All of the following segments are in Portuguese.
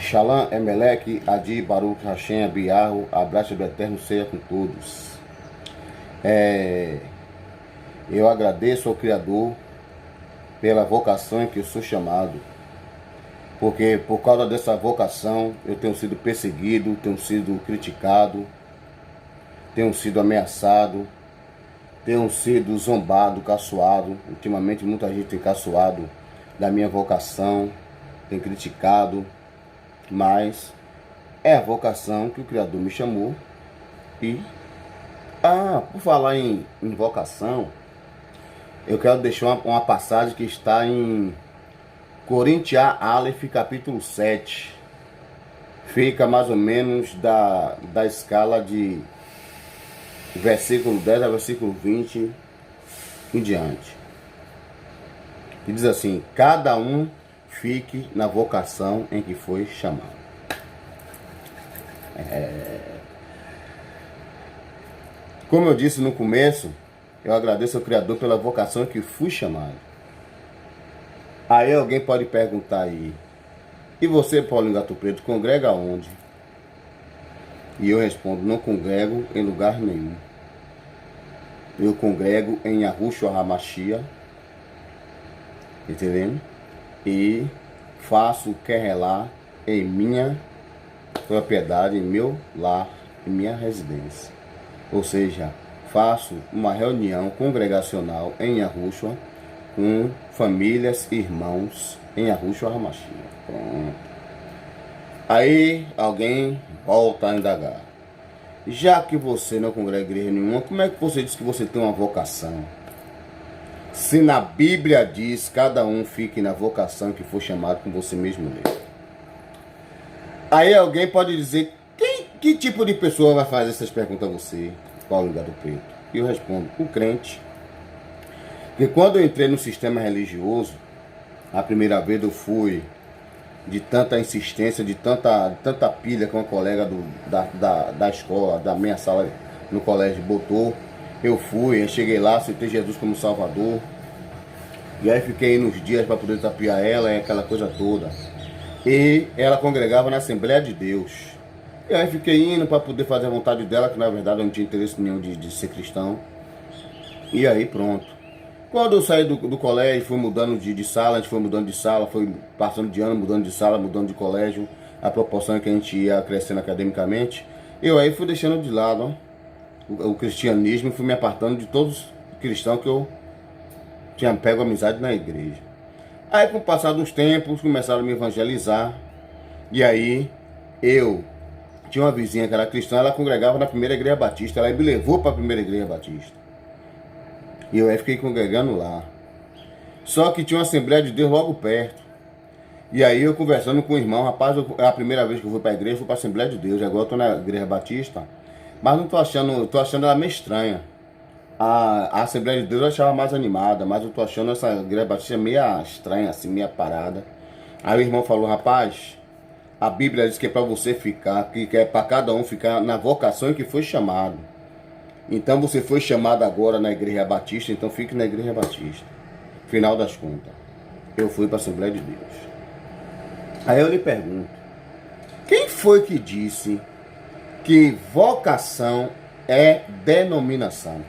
Shalom, Emelec, Adi, Baruch, Hashem, Abiarro, abraço do Eterno seja com todos. Eu agradeço ao Criador pela vocação em que eu sou chamado, porque por causa dessa vocação eu tenho sido perseguido, tenho sido criticado, tenho sido ameaçado, tenho sido zombado, caçoado. Ultimamente muita gente tem caçoado da minha vocação, tem criticado, mas é a vocação que o Criador me chamou. E por falar em vocação, eu quero deixar uma passagem que está em Coríntios Aleph, capítulo 7. Fica mais ou menos da escala de versículo 10 a versículo 20 em diante. Que diz assim: cada um fique na vocação em que foi chamado. Como eu disse no começo, eu agradeço ao Criador pela vocação em que fui chamado. Aí alguém pode perguntar aí: e você, Paulinho Gato Preto, congrega onde? E eu respondo: não congrego em lugar nenhum. Eu congrego em Yahushua HaMashiach, entendendo? E faço o querelá em minha propriedade, em meu lar, em minha residência. Ou seja, faço uma reunião congregacional em Yahushua com famílias e irmãos em Yahushua HaMashiach. Pronto. Aí alguém volta a indagar: já que você não congrega em igreja nenhuma, como é que você diz que você tem uma vocação? Se na Bíblia diz: cada um fique na vocação que for chamado, com você mesmo lê. Aí alguém pode dizer: que tipo de pessoa vai fazer essas perguntas a você, Paulo Gato Preto? E eu respondo: o crente. Porque quando eu entrei no sistema religioso, a primeira vez eu fui de tanta insistência, de tanta pilha que uma colega da escola, da minha sala no colégio botou. Eu cheguei lá, aceitei Jesus como Salvador. E aí fiquei nos dias para poder desafiar ela e aquela coisa toda. E ela congregava na Assembleia de Deus. E aí fiquei indo para poder fazer a vontade dela, que na verdade eu não tinha interesse nenhum de ser cristão. E aí pronto. Quando eu saí do colégio, fui mudando de sala, a gente foi mudando de sala, foi passando de ano, mudando de sala, mudando de colégio, a proporção que a gente ia crescendo academicamente. Eu aí fui deixando de lado o cristianismo, fui me apartando de todos os cristãos que eu tinha pego amizade na igreja. Aí com o passar dos tempos, começaram a me evangelizar. E aí eu tinha uma vizinha que era cristã, ela congregava na primeira igreja batista, ela me levou para a primeira igreja batista. E eu aí fiquei congregando lá. Só que tinha uma Assembleia de Deus logo perto. E aí eu conversando com o irmão: rapaz, é a primeira vez que eu vou para a igreja, fui para a Assembleia de Deus. Agora eu estou na igreja batista, mas não tô achando ela meio estranha. A Assembleia de Deus eu achava mais animada, mas eu tô achando essa igreja batista meio estranha, assim, meio parada. Aí o irmão falou: rapaz, a Bíblia diz que é para você ficar, que é para cada um ficar na vocação em que foi chamado. Então você foi chamado agora na igreja batista, então fique na igreja batista. Final das contas, eu fui para a Assembleia de Deus. Aí eu lhe pergunto: quem foi que disse que vocação é denominação?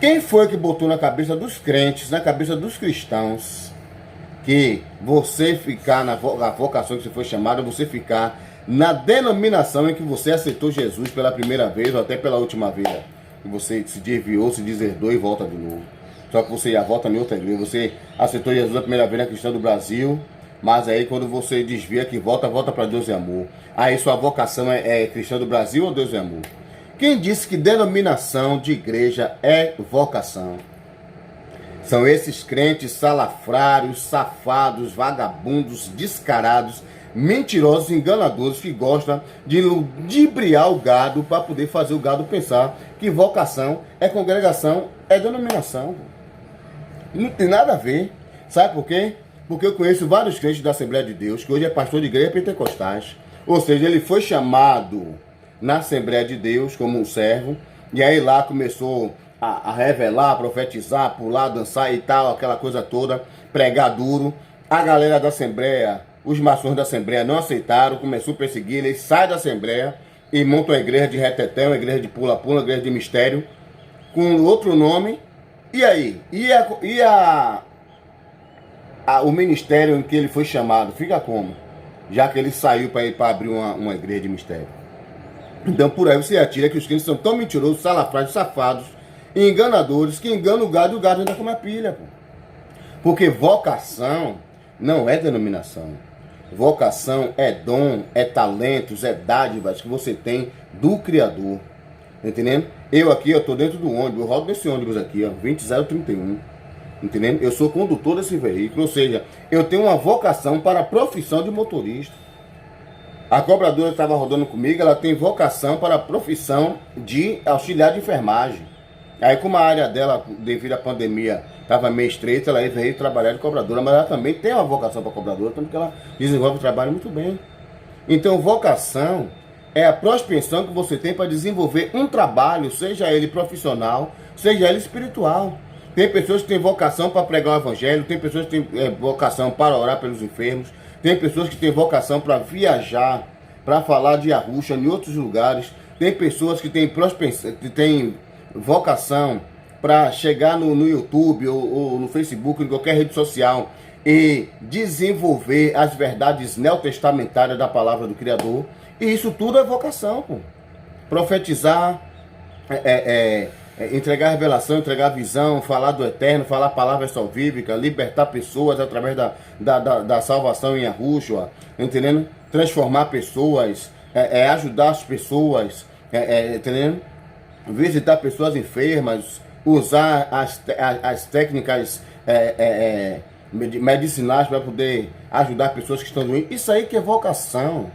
Quem foi que botou na cabeça dos crentes, na cabeça dos cristãos, que você ficar na vocação que você foi chamado, você ficar na denominação em que você aceitou Jesus pela primeira vez ou até pela última vez, que você se desviou, se deserdou e volta de novo? Só que você já volta em outra igreja. Você aceitou Jesus a primeira vez na Cristã do Brasil, mas aí quando você desvia que volta para Deus e Amor. Aí sua vocação é Cristã do Brasil ou Deus e Amor? Quem disse que denominação de igreja é vocação? São esses crentes salafrários, safados, vagabundos, descarados, mentirosos, enganadores, que gostam de ludibriar o gado para poder fazer o gado pensar que vocação é congregação, é denominação. Não tem nada a ver. Sabe por quê? Porque eu conheço vários crentes da Assembleia de Deus, que hoje é pastor de igreja pentecostais. Ou seja, ele foi chamado na Assembleia de Deus como um servo, e aí lá começou a revelar, a profetizar, pular, dançar e tal, aquela coisa toda, pregar duro. A galera da Assembleia os maçons da Assembleia não aceitaram, começou a perseguir, ele sai da Assembleia e monta uma igreja de reteté, uma igreja de pula-pula, uma igreja de mistério, com outro nome. E aí? O ministério em que ele foi chamado, fica como? Já que ele saiu para ir para abrir uma igreja de mistério. Então por aí você atira que os crentes são tão mentirosos, salafrários, safados, enganadores, que enganam o gado e o gado ainda come a pilha, pô. Porque vocação não é denominação. Vocação é dom, é talentos, é dádivas que você tem do Criador. Entendendo? Eu aqui, eu tô dentro do ônibus, eu rodo desse ônibus aqui, ó, 20031. Entendendo? Eu sou condutor desse veículo, ou seja, eu tenho uma vocação para a profissão de motorista. A cobradora que estava rodando comigo, ela tem vocação para a profissão de auxiliar de enfermagem. Aí, como a área dela, devido à pandemia, estava meio estreita, ela veio trabalhar de cobradora, mas ela também tem uma vocação para cobradora, tanto que ela desenvolve o trabalho muito bem. Então, vocação é a prospecção que você tem para desenvolver um trabalho, seja ele profissional, seja ele espiritual. Tem pessoas que têm vocação para pregar o evangelho, tem pessoas que têm vocação para orar pelos enfermos, tem pessoas que têm vocação para viajar, para falar de Arusha em outros lugares, tem pessoas que têm vocação para chegar no YouTube ou no Facebook, em qualquer rede social, e desenvolver as verdades neotestamentárias da palavra do Criador. E isso tudo é vocação, pô. Profetizar, entregar revelação, entregar visão, falar do eterno, falar palavras salvíficas, libertar pessoas através da salvação em Yahushua, entendendo? Transformar pessoas, ajudar as pessoas, entendendo? Visitar pessoas enfermas, usar as técnicas medicinais para poder ajudar pessoas que estão doentes. Isso aí que é vocação.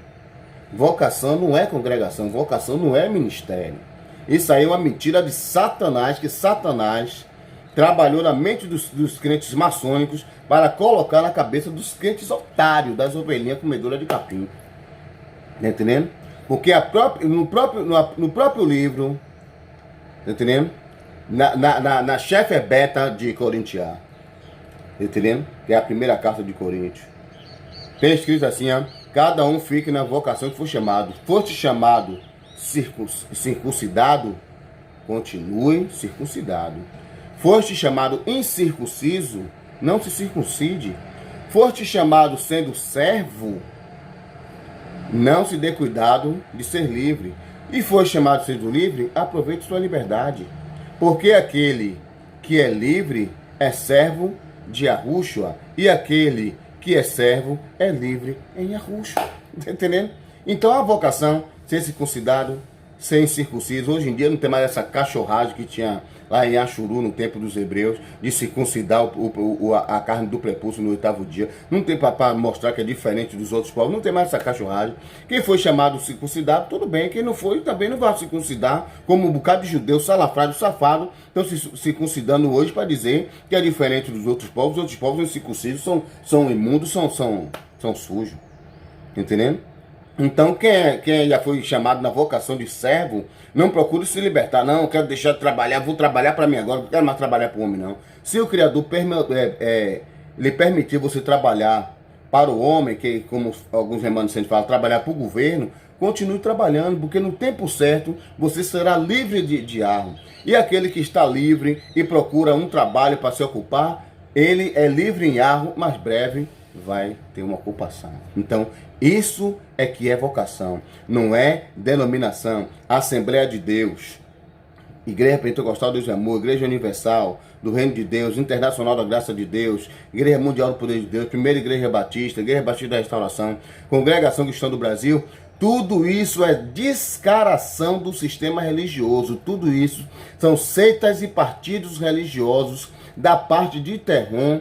Vocação não é congregação, vocação não é ministério. Isso aí é uma mentira de Satanás, que Satanás trabalhou na mente dos crentes maçônicos para colocar na cabeça dos crentes otários, das ovelhinhas comedoras de capim. Tá entendendo? Porque no próprio livro, tá entendendo? Na chefe beta de Coríntia, tá entendendo? Que é a primeira carta de Coríntios. Tem escrito assim, ó, cada um fique na vocação que for chamado. Foste chamado circuncidado, continue circuncidado. Foste chamado incircunciso, não se circuncide. Foste chamado sendo servo, não se dê cuidado de ser livre. E foi chamado sendo livre, aproveite sua liberdade. Porque aquele que é livre é servo de Yahushua, e aquele que é servo é livre em Yahushua. Tá entendendo? Então a vocação, ser circuncidado, ser incircunciso. Hoje em dia não tem mais essa cachorragem que tinha lá em Ashuru, no tempo dos hebreus, de circuncidar a carne do prepúcio no 8º dia. Não tem para mostrar que é diferente dos outros povos. Não tem mais essa cachorragem. Quem foi chamado circuncidado, tudo bem. Quem não foi, também não vai circuncidar, como um bocado de judeu salafrado, safado, estão se circuncidando hoje para dizer que é diferente dos outros povos. Os outros povos incircuncisos são imundos, são sujos. Entendendo? Então, quem já foi chamado na vocação de servo, não procure se libertar. Não, eu quero deixar de trabalhar, vou trabalhar para mim agora, não quero mais trabalhar para o homem, não. Se o Criador lhe permitir você trabalhar para o homem, que como alguns remanescentes falam, trabalhar para o governo, continue trabalhando, porque no tempo certo você será livre de arro. E aquele que está livre e procura um trabalho para se ocupar, ele é livre em arro, mas breve vai ter uma ocupação. Então, isso é que é vocação, não é denominação. Assembleia de Deus, Igreja Pentecostal Deus e Amor, Igreja Universal do Reino de Deus, Internacional da Graça de Deus, Igreja Mundial do Poder de Deus, Primeira Igreja Batista, Igreja Batista da Restauração, Congregação Cristã do Brasil, tudo isso é descaração do sistema religioso. Tudo isso são seitas e partidos religiosos da parte de Terron,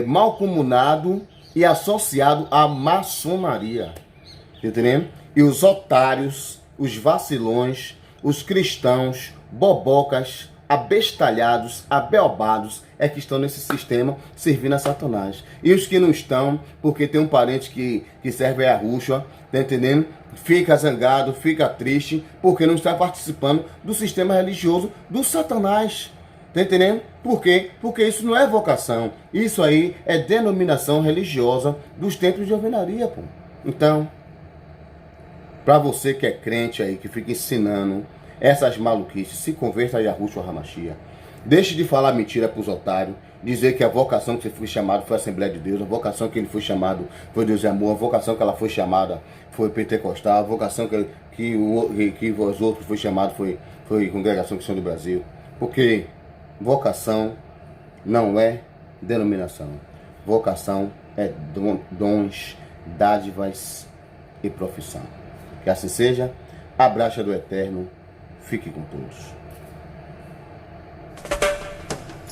malcomunado e associado à maçonaria. Entendendo? E os otários, os vacilões, os cristãos, bobocas, abestalhados, abeobados, é que estão nesse sistema servindo a Satanás. E os que não estão, porque tem um parente que serve a Yahushua, tá entendendo? Fica zangado, fica triste, porque não está participando do sistema religioso do Satanás. Tá entendendo? Por quê? Porque isso não é vocação. Isso aí é denominação religiosa dos templos de alvenaria, pô. Então, para você que é crente aí, que fica ensinando essas maluquices, se converta a Yahushua HaMashiach. Deixe de falar mentira para os otários, dizer que a vocação que você foi chamado foi a Assembleia de Deus, a vocação que ele foi chamado foi Deus e Amor, a vocação que ela foi chamada foi Pentecostal, a vocação que os outros foi chamado foi Congregação Cristã do Brasil. Porque vocação não é denominação. Vocação é dons, dádivas e profissão. Que assim seja. Abraço do Eterno. Fique com todos.